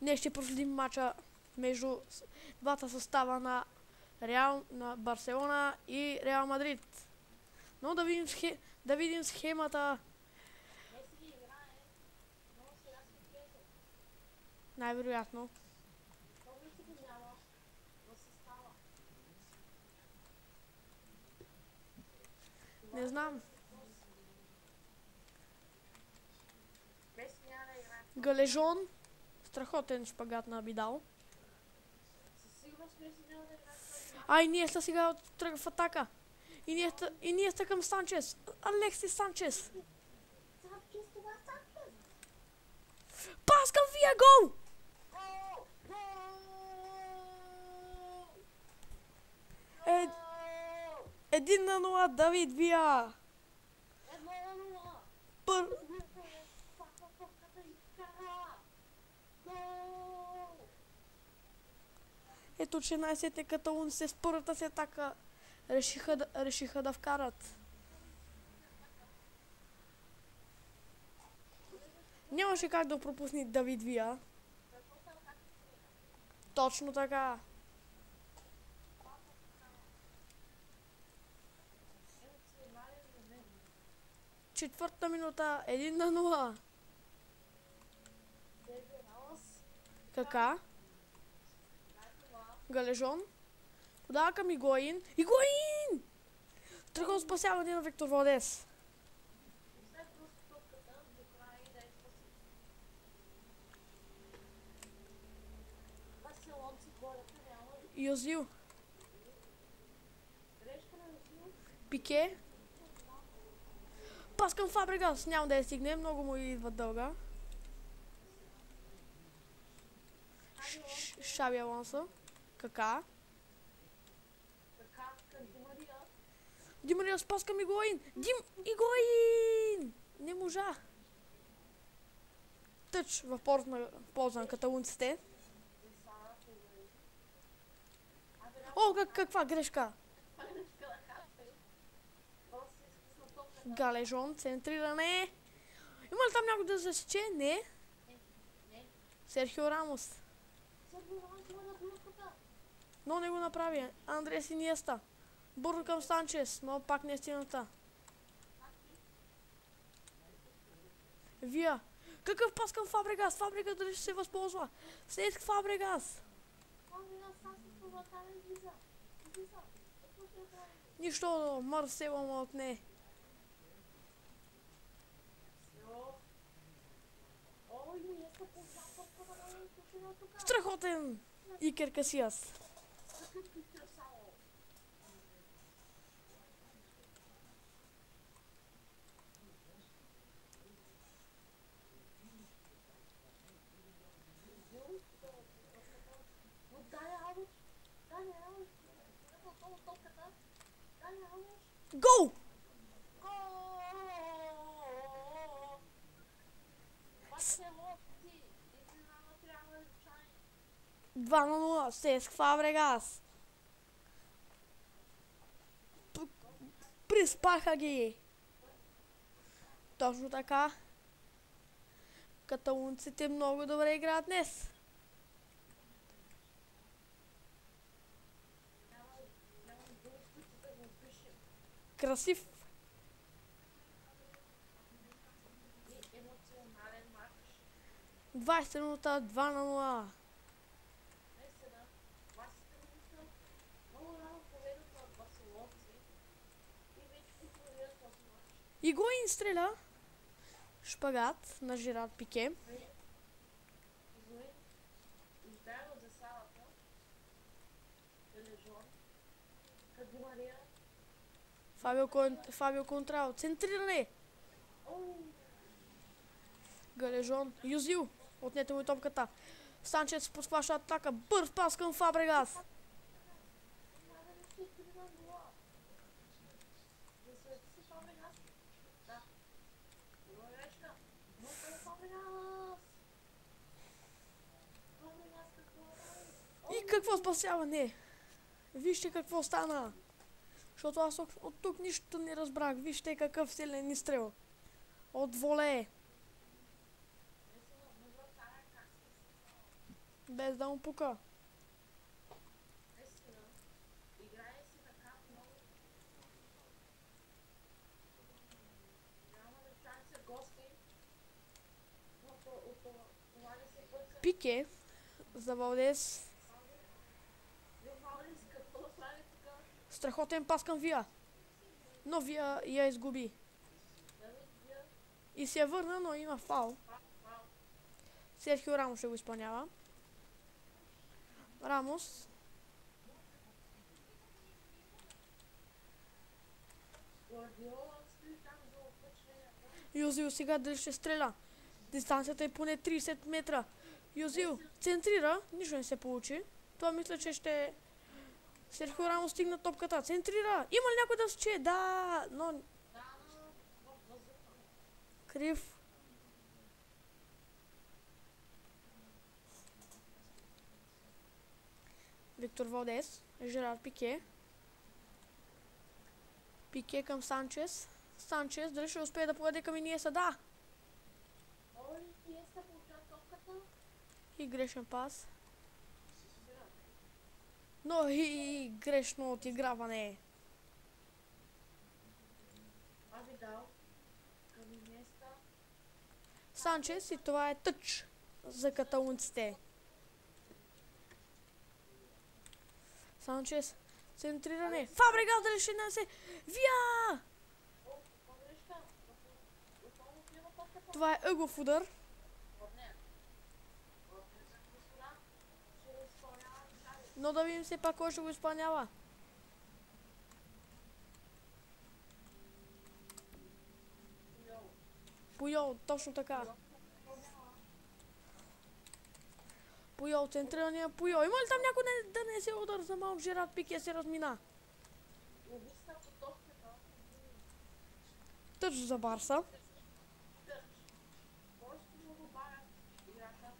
Днес ще проследим мача между двата състава на на Барселона и Реал Мадрид. Но да видим схемата. Най-вероятно. Не знам. Галежон. Страхотен шпагат на Бидал. Ай, Иниеста сега тръгва в атака. Иниеста към Санчес. Алексис Санчес. Пас към Вия, гол! Един на 0, Давид Вия. Ето, че най-сетне каталунците с първата си атака решиха да вкарат. Нямаше как да пропусне Давид Вия. Точно така. Четвърта минута, 1 на 0. Кака? Галежон. Подава към Игуаин. Игуаин! Тръгва спасяване на Виктор Валдес. Йозил. Пике. Пас към Фабрегас. Няма да я стигне. Много му идва дълга. Шаби Алонсо. Кака? Ди Мария с пас към Игуаин. Игуаин! Не можа. Тъч в полза на каталунците. О, каква грешка! Галежон, центриране. Има ли там някой да засече? Не. Серхио Рамос. Но не го направи. Андрес Иниеста. Бързо към Санчес, но пак не е стигната. Вия. Какъв пас към Фабрегас? Фабрегас дали ще се възползва? След Фабрегас. Нищо, Марсело му отне. Страхотен Икер Касияс. Гол! 2 на 0. Сеск Фабрегас. Приспаха ги. Точно така. Каталунците много добре играят днес. Красив. 20 минута, 2 на 0. Игуаин стреля. Шпагат на Жерар Пике. Фабио Контрао. Центриране. Галежон. Юзил. Отнете му и топката. Санчес подхваща атака. Бърз пас към Фабрегас. И какво спасяване? Вижте какво стана. Защото аз от тук нищо не разбрах. Вижте какъв силен изстрел. От воле. без да му пука. Наистина. Играе си така много. Няма да чакам се гости. От това да се пъка. Пике за Валдес. Вие Валдес какво да прави тук? Страхотен пас към Вия. Но Вия я изгуби. Давид Вия. И се върна, но има фал. Фал. Серхио Рамос ще го изпълнява. Рамос. Гвардиола стои там за опъчванията. Юзил сега дали ще стреля. Дистанцията е поне 30 метра. Юзил центрира. Нищо не се получи. Това мисля, че ще... Серхио Рамос стигна топката. Центрира. Има ли някой да се чуе? Да, но... Да, в въздуха. Крив. Виктор Валдес. Жерар Пике. Пике към Санчес. Санчес дали ще успее да подаде към Иниеса? Да. Ой, Иниеста получава топката. И грешен пас. Но и грешно отиграване. Видал. Към Иниеста. Санчес и това е тъч за каталунците. Санчес. Центриране. Фабрегас дали ще нанесе. Вия! О, погрешка. Отново отива топката. Това е ъгов удар. От нея. От господа. Ще го изпълнява Чави. Но да видим все пак кой ще го изпълнява. Пуйол. Пуйол, точно така. Пуйол, центрирания Пуйол. Има ли там някой да не се удар за малък Жерар Пике се размина? Ловиста по топката. Тъч за Барса. Търч. Просто го добавят играта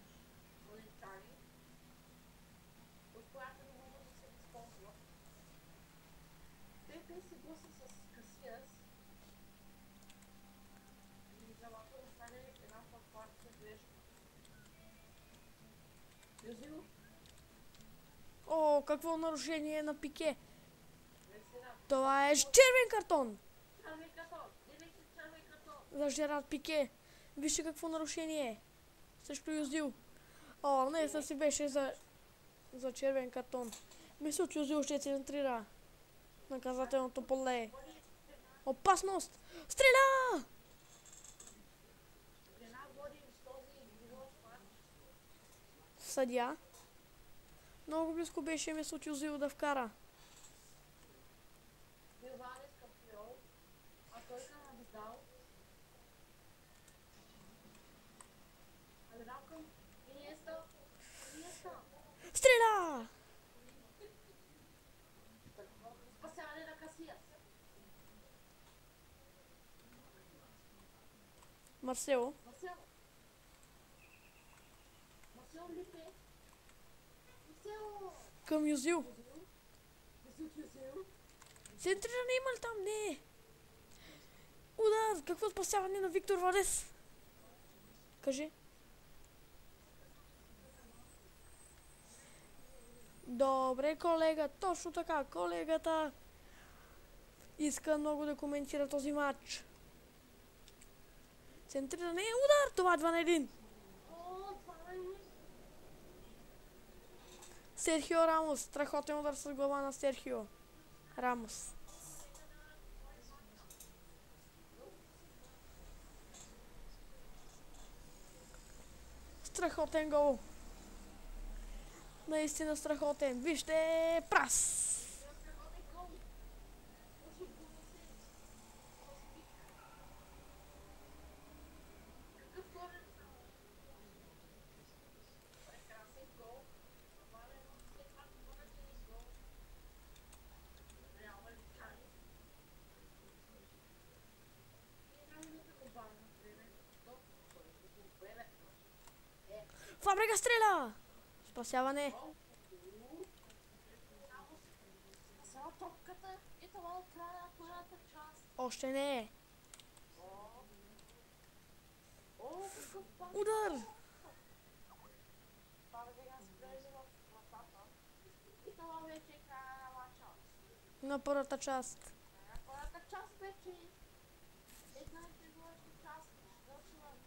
Валентани, от която не могат да се възползват. Те се блъсна с Касиас и залата да стане една фактуарска грешка. Юзил, О, какво нарушение на Пике. наистина, Това е червен картон червен картон, директно червен картон. за Жерар Пике. Вижте какво нарушение е. Също Юзил. О, не, си беше за червен картон. Мисля, че Юзил ще центрира наказателното поле. Опасност! Стреля! Жена води с този игрок матч. Съдия. Много близко беше мисля, че Юзил да вкара. Вилванес към Пиол, а той към Абидал. Абидал към Иниеста. Иниеста. Стреля! Спасяване на Касиас. Марсело. Марсел. Марсел Липе. Марсел. Към Юзил. Юзил. Центриране има ли там? Не. Удар! Какво спасяване на Виктор Валдес? Кажи. Добре, колега. Точно така. Колегата иска много да коментира този матч. Центриране. Удар! Това е 2 на 1. О, това е. Серхио Рамос. Страхотен удар с глава на Серхио Рамос. Страхотен гол. Наистина страхотен. Вижте, прас. Фабрегас стреля. Спасяване. Сега топката и това от края на първата част. Още не е. О, какъв пак. Удар. Фабрегас спре No pora ta ciast. Pora tak czas peczy. 15 zł czas. Zaczynam.